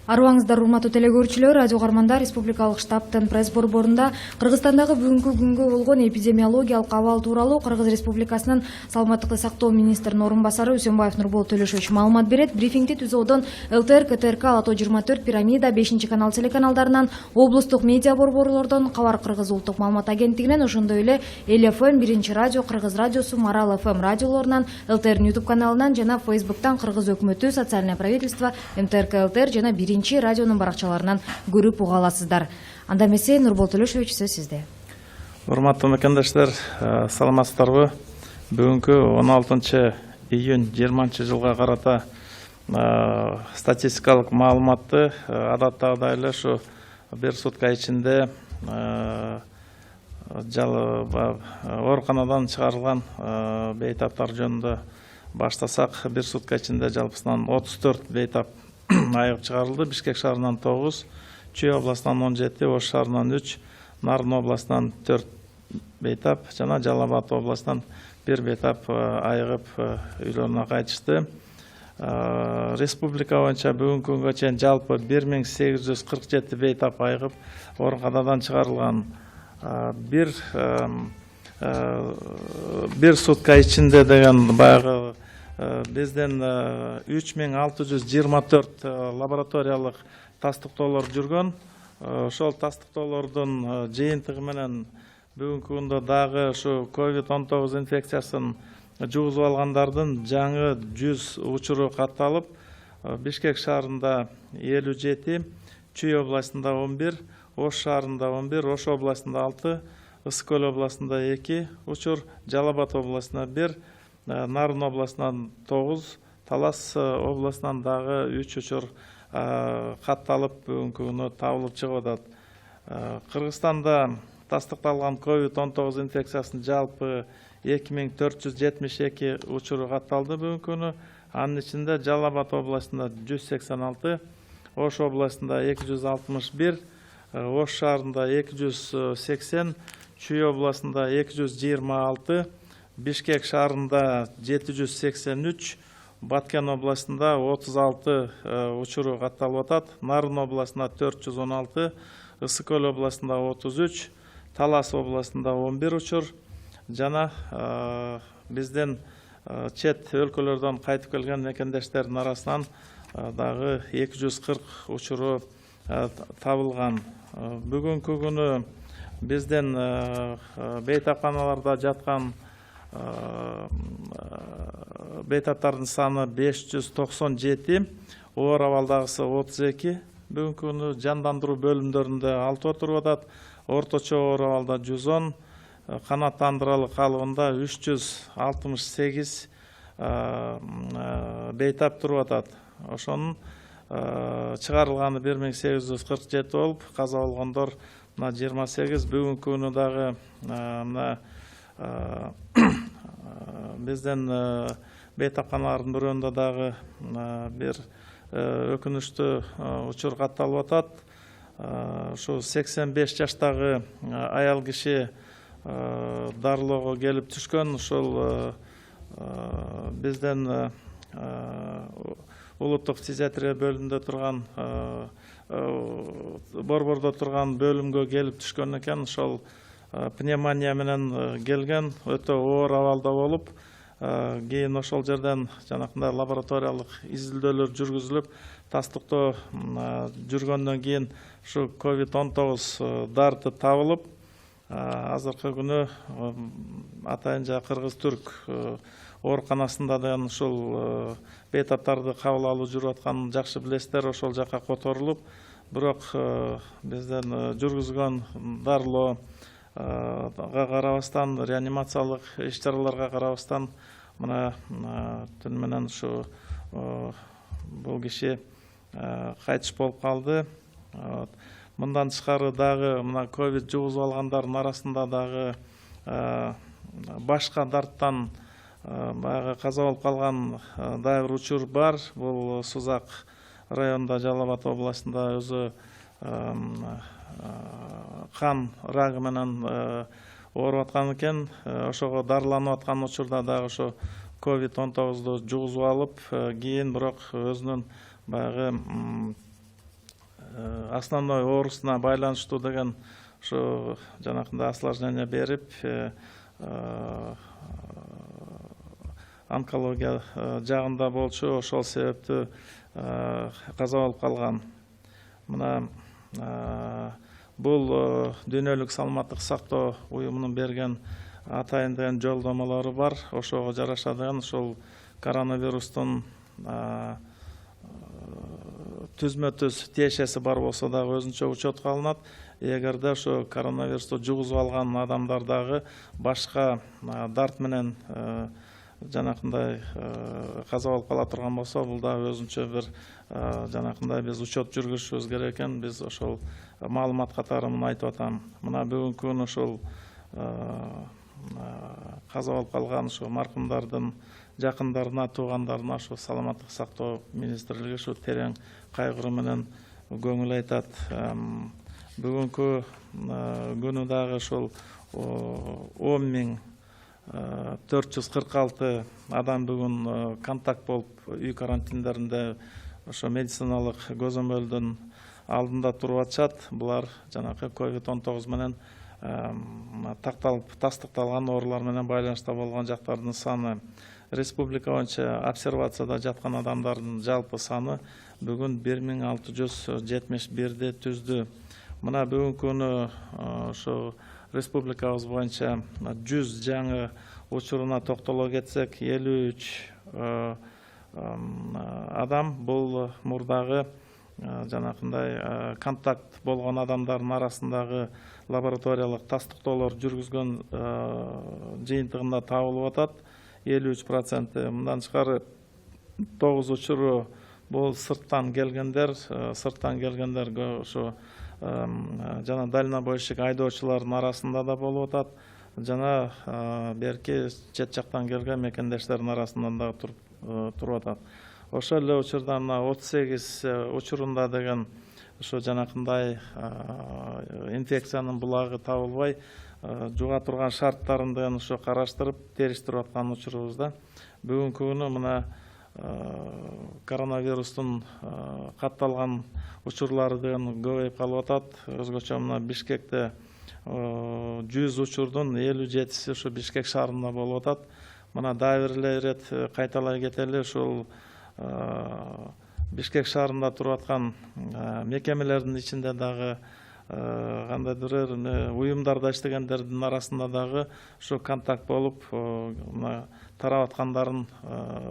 Арыбаңыздар, урматтуу телекөрүүчүлөр, радио каармандар, республикалык штабтын пресс борборунда Кыргызстандагы бүгүнкү күнгө болгон эпидемиологиялык абал тууралуу Кыргыз Республикасынын саламаттыкты сактоо министринин орун басары Үсөнбаев Нурбол Төлөшович маалымат берет. Брифингди түзүүдөн ЛТР, КТРК, Лото 24, Пирамида, 5-канал телеканалдарынан, облустук медиа борборлордон, Кабар Кыргыз улуттук маалымат агенттигинен, ошондой эле ЛФМ, 1-радио, Кыргыз радиосу, Марал ФМ радиолорунан, ЛТР YouTube каналынан жана Facebooктан Кыргыз өкмөтү, социальное правительство, МТРК ЛТР жана радионун баракчаларынан көрүп уга аласыздар. Анда эмесе Нурбол Төлөшович, сөз сизде. Урматтуу мекендештер, саламатсыздарбы? Бүгүнкү 16 июнь 20 жылга карата статистикалык маалыматты адаттагыдай эле ушу бир сутка ичинде ооруканадан чыгарылган бейтаптар жөнүндө баштасак, бир сутка ичинде жалпысынан 34 бейтап айыгып чыгарылды. Бишкек шаарынан 9, Чүй областынан 17, Ош шаарынан 3, Нарын областынан 4 бейтап жана Жалал Абад областынан 1 бейтап айыгып үйлөрүнө кайтышты. Республика боюнча бүгүнкү күнгө чейин жалпы 1847 бейтап айыгып ооруканадан чыгарылган. Бир сутка ичинде деген баягы бизден 3624 лабораториялык тастыктоолор жүргөн. Ошол тастыктоолордун жыйынтыгы менен бүгүнкү күндө дагы ушу COVID-19 инфекциясын жугузуп алгандардын жаңы 100 учуру катталып, Бишкек шаарында 57, Чүй областында 11, Ош шаарында 11, Ош областында 6, Ысык Көл областында 2 учур, Жалал Абад областында 1, Нарын областынан 9, Талас областынан дагы 3 учур катталып бүгүнкү күнү табылып чыгып атат. Кыргызстанда тастыкталган COVID-19 инфекциясынын жалпы 2472 учуру катталды бүгүнкү күнү. Анын ичинде Жалал Абад областында 186, Ош областында 261, Ош шаарында 280, Чүй областында 226, Бишкек шаарында 783, Баткен областында 36 учуру катталып атат. Нарын областында 416, Ысык Көл областында 33, Талас областында 11 учур жана бизден чет өлкөлөрдөн кайтып келген мекендештердин арасынан дагы 240 учуру табылган. Бүгүнкү күнү бизден бейтапканаларда жаткан бейтаптардын саны 597, оор абалдагысы 32, бүгүнкү күнү жандандыруу бөлүмдөрүндө 6 отуруп атат, орточо оор абалда 110, канааттандыралы калыбында 368 бейтап туруп атат. Ошонун чыгарылганы 1847 болуп, каза болгондор 28, бүгүнкү күнү дагы бизден бейтапканалардын бирөөндө дагы бир өкүнүчтүү учур катталып атат. Ушу 85 жаштагы аял киши дарылоого келип түшкөн. Ушул бизден улуттук фтизиатрия бөлүмүндө турган борбордо турган бөлүмгө келип түшкөн экен. Ошол пневмония менен келген, өтө оор абалда болуп, кийин ошол жерден жанакындай лабораториялык изилдөөлөр жүргүзүлүп, тастыктоо жүргөндөн кийин ушу COVID-19 дарты табылып, азыркы күнү атайын Кыргыз-Түрк ооруканасында деген ушул бейтаптарды кабыл алуу жүрүп атканын жакшы билесиздер. Ошол жака которулуп, бирок бизден жүргүзгөн дарылоо карабастан, реанимациялык иш-чараларга карабастан мына түн менен ушу бул киши кайтыш болуп калды. Мындан тышкары дагы мына ковид жугузуп алгандардын арасында дагы башка дарттан баягы каза болуп калган дагы бир учур бар. Бул Сузак районунда, Жалал Абад областында өзү кан рагы менен ооруп аткан экен. Ошого дарыланып аткан учурда дагы ошо COVID-19 жугузуп алып, кийин бирок өзүнүн баягы основной оорусуна байланыштуу деген ушу жанакында осложнение берип онкология жагында болчу, ошол себептүү каза болуп калган. Мына бул дүйнөлүк саламаттык сактоо уюмунун берген атайын деген жолдомолору бар. Ошого жараша деген ошол коронавирустун түзмө-түз тиешеси бар болсо дагы өзүнчө учетко алынат. Эгерде ошо коронавирусту жугузуп алган адамдар дагы башка дарт менен жанакындай каза болуп кала турган болсо, бул дагы өзүнчө бир жанакындай биз учет жүргүзүшүбүз керек экен. Биз ошол маалымат катарын айтып атам. Мына бүгүнкү күн ошол каза болуп калган ошо маркумдардын жакындарына, туугандарына ошо саламаттык сактоо министрлиги ошо терең кайгыруу менен көңүл айтат. Бүгүнкү күнү дагы ошол 10.446 адам бүгүн контакт болуп үй карантиндеринде ошо медициналык көзөмөлдүн алдында туруп атышат. Булар жанакы COVID-19 менен тастыкталган оорулар менен байланышта болгон жактардын саны. Республика боюнча обсервацияда жаткан адамдардын жалпы саны бүгүн 1671 түздү. Мына бүгүнкү күнү ошо республикабыз боюнча 100 жаңы учуруна токтоло кетсек, 53 адам бул мурдагы жанакындай контакт болгон адамдардын арасындагы лабораториялык тастыктоолор жүргүзгөн жыйынтыгында табылып атат. 53%. Мындан тышкары 9 учуру бул сырттан келгендер ошо жана дальнобойщик айдоочулардын арасында да болуп атат. Жана берки чет жактан келген мекендештердин арасында да туруп атат. Ошол эле учурда 38 учурунда деген ошо жанакындай инфекциянын булагы табылбай жуга турган шарттарын деген ошо караштырып, териштирип аткан учурубузда бүгүнкү күнү мына коронавирустун катталган учурлары деген көбөйүп калып атат. Өзгөчө мына Бишкекте 100 учурдун 57си ошо Бишкек шаарында болуп атат. Мына дагы бир эле ирет кайталай кетели, ушул Бишкек шаарында туруп аткан мекемелердин ичинде дагы кандайдыр уюмдарда иштегендердин арасында дагы ошо контакт болуп тарап аткандарын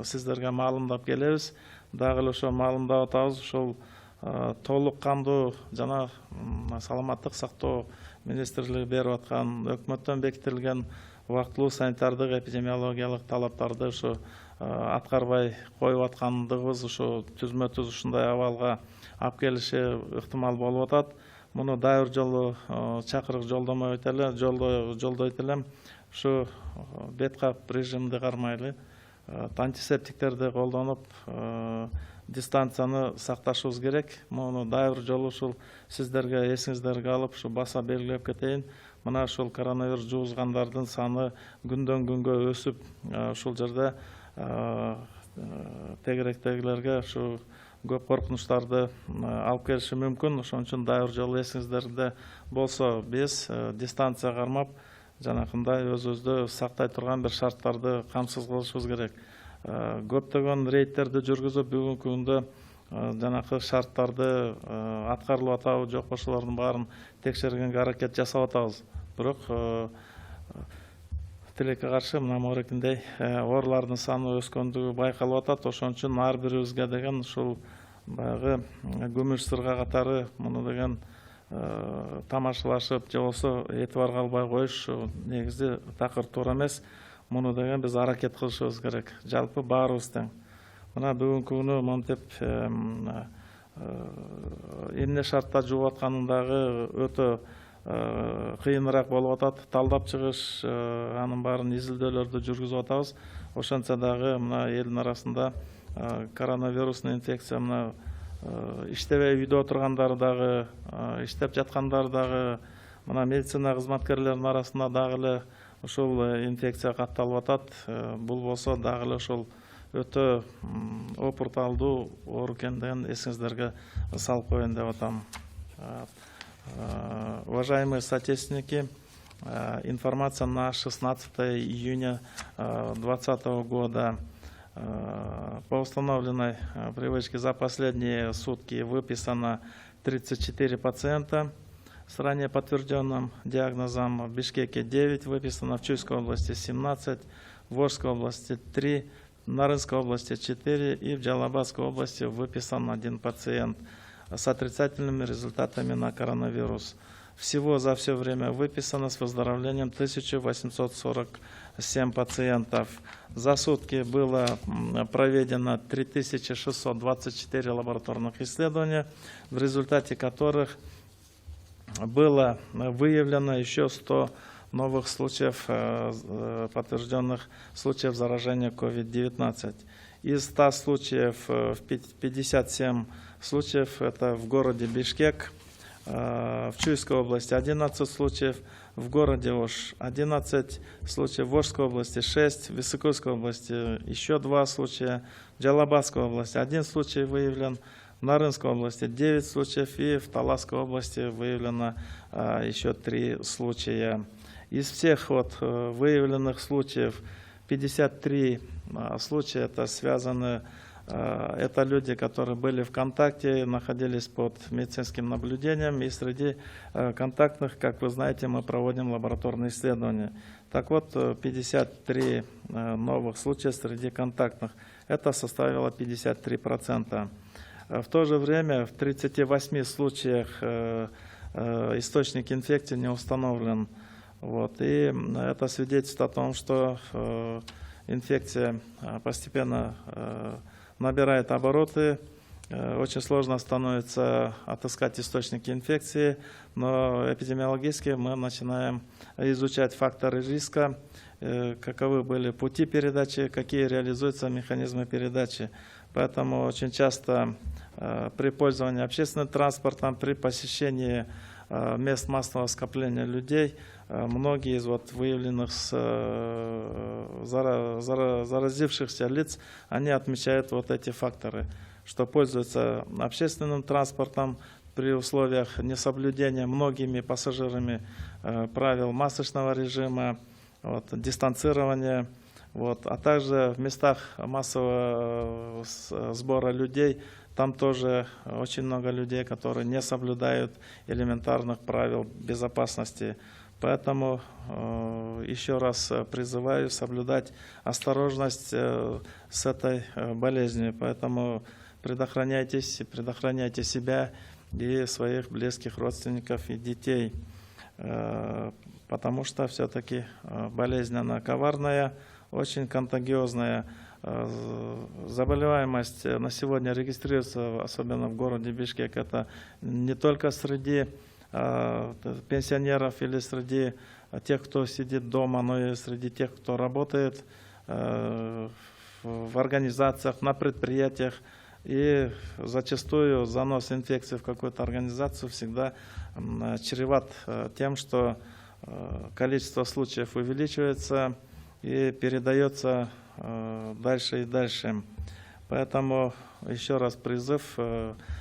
сиздерге маалымдап келебиз. Дагы эле ошо маалымдап атабыз. Ошол толук кандуу жана саламаттык сактоо министрлиги берип аткан өкмөттөн бекитилген убактылуу санитардык эпидемиологиялык талаптарды ошо аткарбай коюп аткандыгыбыз ошо түзмө-түз ушундай абалга алып келиши ыктымал болуп атат. Муну дагы бир жолу чакырык жолдойт элем. Ушу беткап режимди кармайлы, антисептиктерди колдонуп, дистанцияны сакташыбыз керек. Муну дагы бир жолу ушул сиздерге эсиңиздерге алып, ушу баса белгилеп кетейин. Мына ушул коронавирус жугузгандардын саны күндөн күнгө өсүп, ушул жерде тегеректегилерге ушу көп коркунучтарды алып келиши мүмкүн. Ошон үчүн дагы бир жолу эсиңиздерде болсо, биз дистанция кармап, жанакындай өзүбүздү сактай турган бир шарттарды камсыз кылышыбыз керек. Көптөгөн рейдтерди жүргүзүп, бүгүнкү күндө жанакы шарттарды аткарылып атабы, жок ошолордун баарын текшергенге аракет жасап атабыз. Бирок тилекке каршы мына морекиндей оорулардын саны өскөндүгү байкалып атат. Ошон үчүн ар бирибизге деген ушул баягы күмүш сырга катары муну деген тамашалашып же болбосо этибарга албай коюш негизи такыр туура эмес. Муну деген биз аракет кылышыбыз керек. Жалпы баарыбыз тең. Мына бүгүнкү күнү монтип эмне шартта жууп атканындагы өтө кыйыныраак болуп атат. Талдап чыгыш, анын баарын изилдөөлөрдү жүргүзүп атабыз. Ошентсе дагы мына элдин арасында коронавирустун инфекция мына иштебей үйдө отургандар дагы, иштеп жаткандар дагы, мына медицина кызматкерлеринин арасында дагы эле ушул инфекция катталып атат. Бул болсо дагы эле ошол өтө опурталдуу оор экендигин эсиңиздерге салып коеюн деп атам. Уважаемые соотечественники, информация на 16 июня 2020 года. По установленной привычке за последние сутки выписано 34 пациента с ранее подтвержденным диагнозом. В Бишкеке 9 выписано, в Чуйской области 17, в Волжской области 3, в Нарынской области 4 и в Джалабадской области выписан 1 пациент с отрицательными результатами на коронавирус. Всего за все время выписано с выздоровлением 1847 пациентов. За сутки было проведено 3624 лабораторных исследования, в результате которых было выявлено еще 100 новых случаев, подтвержденных случаев заражения COVID-19. Из 100 случаев, 57 случаев это в городе Бишкек, в Чуйской области 11 случаев, в городе Ош 11 случаев, в Волжской области 6, в Высокойской области еще 2 случая, в Джалабадской области 1 случай выявлен, в Нарынской области 9 случаев и в Таласской области выявлено еще 3 случая. Из всех выявленных случаев 53 случая это связаны. Это люди, которые были в контакте, находились под медицинским наблюдением. И среди контактных, как вы знаете, мы проводим лабораторные исследования. Так вот, 53 новых случая среди контактных. Это составило 53%. В то же время в 38 случаях источник инфекции не установлен. И это свидетельствует о том, что инфекция постепенно набирает обороты, очень сложно становится отыскать источники инфекции, но эпидемиологически мы начинаем изучать факторы риска, каковы были пути передачи, какие реализуются механизмы передачи. Поэтому очень часто при пользовании общественным транспортом, при посещении мест массового скопления людей, многие из выявленных заразившихся лиц, они отмечают эти факторы, что пользуются общественным транспортом при условиях несоблюдения многими пассажирами правил масочного режима, дистанцирования, а также в местах массового сбора людей. Там тоже очень много людей, которые не соблюдают элементарных правил безопасности. Поэтому еще раз призываю соблюдать осторожность с этой болезнью. Поэтому предохраняйтесь, предохраняйте себя и своих близких родственников и детей. Потому что все-таки болезнь, она коварная, очень контагиозная. Заболеваемость на сегодня регистрируется, особенно в городе Бишкек, это не только среди пенсионеров или среди тех, кто сидит дома, но и среди тех, кто работает в организациях, на предприятиях. И зачастую занос инфекции в какую-то организацию всегда чреват тем, что количество случаев увеличивается и передается дальше и дальше. Поэтому еще раз призыв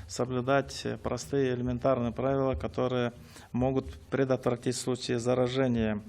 соблюдать простые элементарные правила, которые могут предотвратить случаи заражения.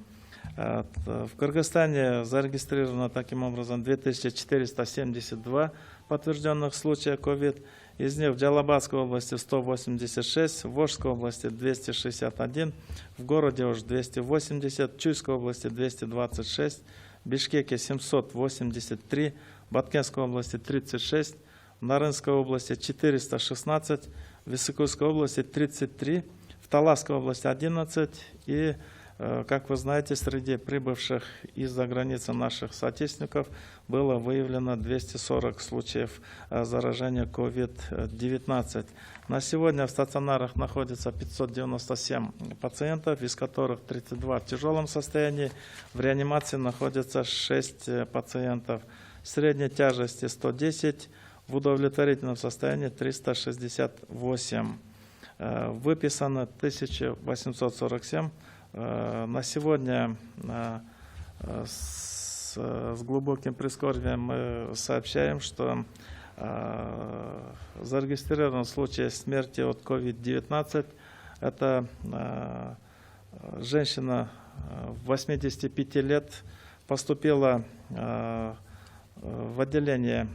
В Кыргызстане зарегистрировано таким образом 2472 подтвержденных случая COVID. Из них в Джалабадской области 186, в Волжской области 261, в городе Ош 280, в Чуйской области 226, в Бишкеке 783, в Баткенской области 36, в Нарынской области 416, в Высокойской области 33, в Таласской области 11 и, как вы знаете, среди прибывших из-за границы наших соотечественников было выявлено 240 случаев заражения COVID-19. На сегодня в стационарах находится 597 пациентов, из которых 32 в тяжелом состоянии. В реанимации находится 6 пациентов. Средней тяжести 110, в удовлетворительном состоянии 368. Выписано 1847. На сегодня с глубоким прискорбием мы сообщаем, что зарегистрирован случай смерти от COVID-19. Это женщина 85 лет поступила в отделение,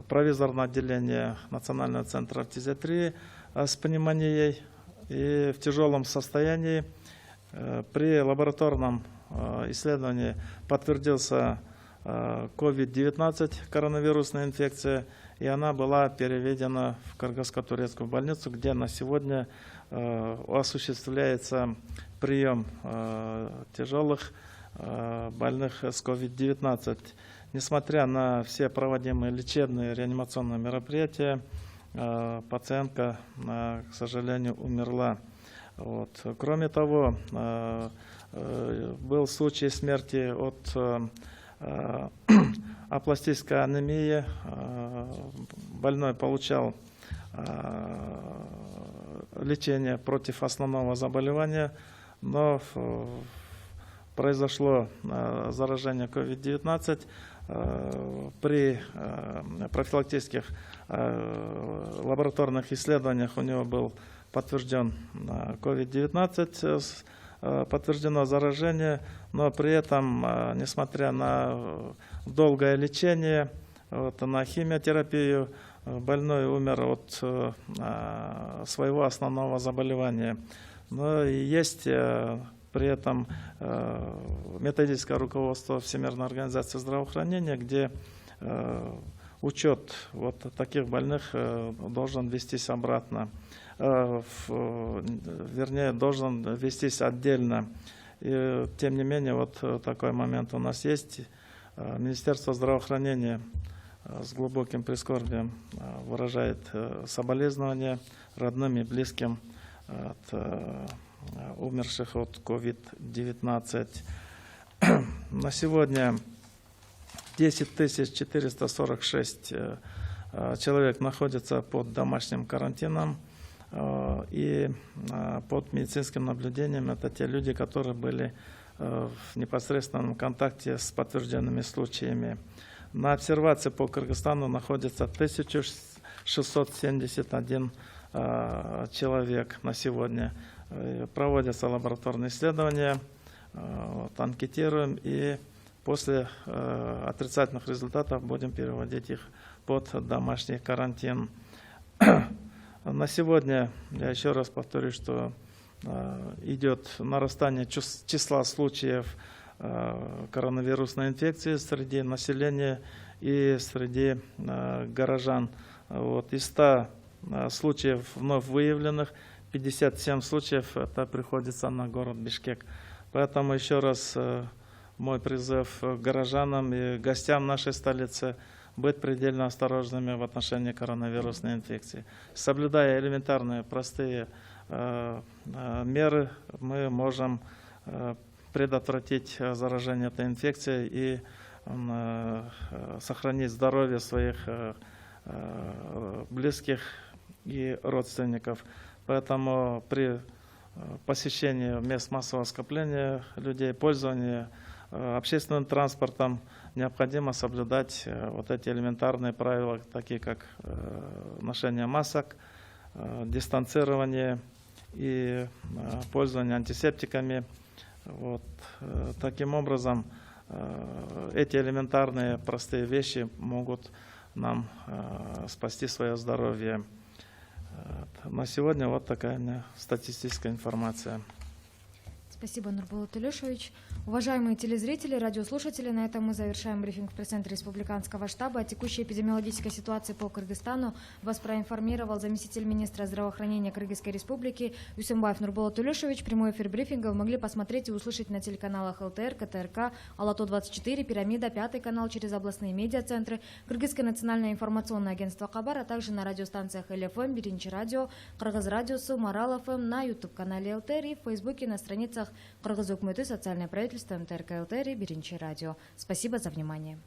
провизорное отделение Национального центра фтизиатрии с пневмонией и в тяжелом состоянии. При лабораторном исследовании подтвердился COVID-19, коронавирусная инфекция, и она была переведена в Кыргызско-турецкую больницу, где на сегодня осуществляется прием тяжелых больных с COVID-19. Несмотря на все проводимые лечебные реанимационные мероприятия, пациентка, к сожалению, умерла. Вот. Кроме того, был случай смерти от апластической анемии. Больной получал лечение против основного заболевания, но произошло заражение COVID-19. При профилактических лабораторных исследованиях у него был подтвержден COVID-19, подтверждено заражение, но при этом, несмотря на долгое лечение, на химиотерапию, больной умер от своего основного заболевания. Но и есть при этом методическое руководство Всемирной организации здравоохранения, где учет вот таких больных должен вестись обратно, вернее, должен вестись отдельно. И, тем не менее, вот такой момент у нас есть. Министерство здравоохранения с глубоким прискорбием выражает соболезнования родным и близким от умерших от COVID-19. На сегодня 10 446 человек находятся под домашним карантином и под медицинским наблюдением. Это те люди, которые были в непосредственном контакте с подтвержденными случаями. На обсервации по Кыргызстану находится 1671 человек на сегодня. Проводятся лабораторные исследования, анкетируем, и после отрицательных результатов будем переводить их под домашний карантин. На сегодня, я еще раз повторю, что идет нарастание числа случаев коронавирусной инфекции среди населения и среди горожан. Вот, из 100 случаев вновь выявленных, 57 случаев это приходится на город Бишкек. Поэтому еще раз мой призыв к горожанам и гостям нашей столицы быть предельно осторожными в отношении коронавирусной инфекции. Соблюдая элементарные, простые меры, мы можем предотвратить заражение этой инфекцией и сохранить здоровье своих близких и родственников. Поэтому при посещении мест массового скопления людей, пользовании общественным транспортом необходимо соблюдать вот эти элементарные правила, такие как ношение масок, дистанцирование и пользование антисептиками. Вот. Таким образом, эти элементарные простые вещи могут нам спасти свое здоровье. На сегодня вот такая статистическая информация. Спасибо, Нурбулат Илюшевич. Уважаемые телезрители, радиослушатели, на этом мы завершаем брифинг в пресс-центре Республиканского штаба. О текущей эпидемиологической ситуации по Кыргызстану вас проинформировал заместитель министра здравоохранения Кыргызской Республики Усенбаев Нурбулат Илюшевич. Прямой эфир брифинга вы могли посмотреть и услышать на телеканалах ЛТР, КТРК, Алато-24, Пирамида, 5 канал через областные медиацентры, Кыргызское национальное информационное агентство Кабар, а также на радиостанциях ЛФМ, Биринчи радио, Кыргыз радиосу, Марал ФМ, на YouTube-канале ЛТР и в Фейсбуке на страницах Кыргыз Өкмөтү, социальное правительство, МТРК ЛТР и Биринчи радио. Спасибо за внимание.